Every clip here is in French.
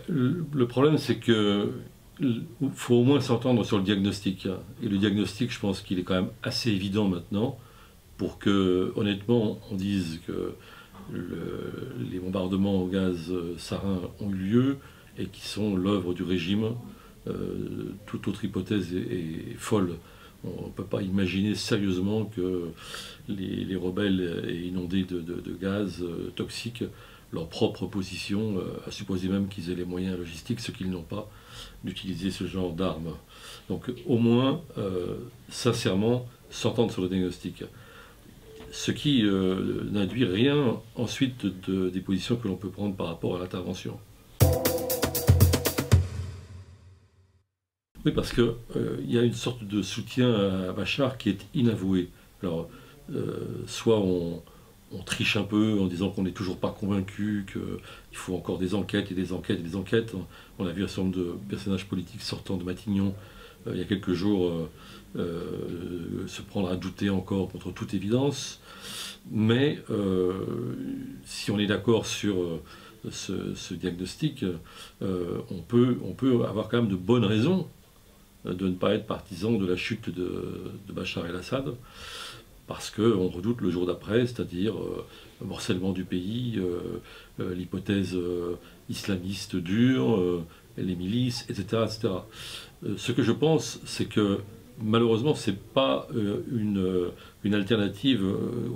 Le problème, c'est que faut au moins s'entendre sur le diagnostic. Et le diagnostic, je pense qu'il est quand même assez évident maintenant pour que, honnêtement, on dise que les bombardements au gaz sarin ont eu lieu et qui sont l'œuvre du régime. Toute autre hypothèse est folle. On ne peut pas imaginer sérieusement que les rebelles aient inondé de gaz toxiques leur propre position, à supposer même qu'ils aient les moyens logistiques, ce qu'ils n'ont pas, d'utiliser ce genre d'armes. Donc au moins, sincèrement, s'entendre sur le diagnostic. Ce qui n'induit rien ensuite des positions que l'on peut prendre par rapport à l'intervention. Oui, parce qu'il y a une sorte de soutien à Bachar qui est inavoué. Alors, soit on triche un peu en disant qu'on n'est toujours pas convaincu, qu'il faut encore des enquêtes et des enquêtes et des enquêtes. On a vu un certain nombre de personnages politiques sortant de Matignon il y a quelques jours se prendre à douter encore contre toute évidence. Mais si on est d'accord sur ce diagnostic, on peut avoir quand même de bonnes raisons de ne pas être partisan de la chute de Bachar el-Assad, parce qu'on redoute le jour d'après, c'est-à-dire le morcellement du pays, l'hypothèse islamiste dure, les milices, etc. etc. Ce que je pense, c'est que malheureusement, ce n'est pas une alternative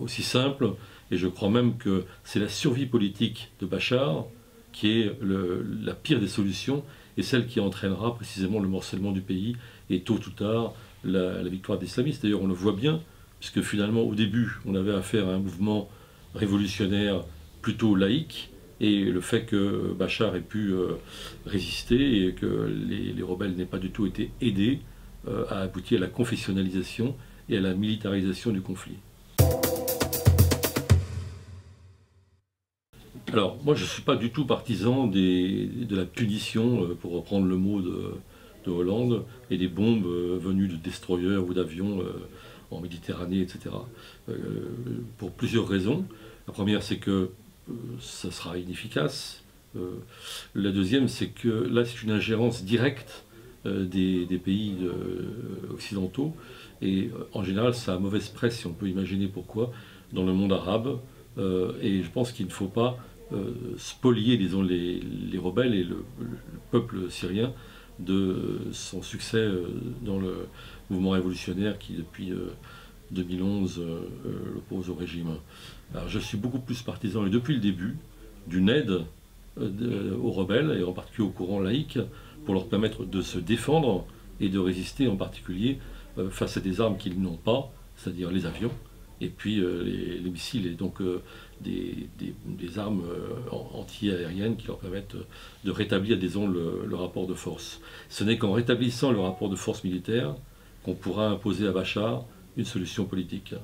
aussi simple, et je crois même que c'est la survie politique de Bachar qui est la pire des solutions, et celle qui entraînera précisément le morcellement du pays, et tôt ou tard, la victoire des islamistes. D'ailleurs, on le voit bien, puisque finalement, au début, on avait affaire à un mouvement révolutionnaire plutôt laïque, et le fait que Bachar ait pu résister et que les rebelles n'aient pas du tout été aidés a abouti à la confessionnalisation et à la militarisation du conflit. Alors, moi, je ne suis pas du tout partisan de la punition, pour reprendre le mot de Hollande, et des bombes venues de destroyers ou d'avions en Méditerranée, etc. Pour plusieurs raisons. La première, c'est que ça sera inefficace. La deuxième, c'est que là, c'est une ingérence directe des pays occidentaux, et en général, ça a mauvaise presse, si on peut imaginer pourquoi, dans le monde arabe, et je pense qu'il ne faut pas spolier, disons, les rebelles et le peuple syrien de son succès dans le mouvement révolutionnaire qui, depuis 2011, l'oppose au régime. Alors, je suis beaucoup plus partisan, et depuis le début, d'une aide aux rebelles, et en particulier au courant laïque, pour leur permettre de se défendre et de résister en particulier face à des armes qu'ils n'ont pas, c'est-à-dire les avions, et puis les missiles, et donc des armes anti-aériennes qui leur permettent de rétablir, disons, le rapport de force. Ce n'est qu'en rétablissant le rapport de force militaire qu'on pourra imposer à Bachar une solution politique.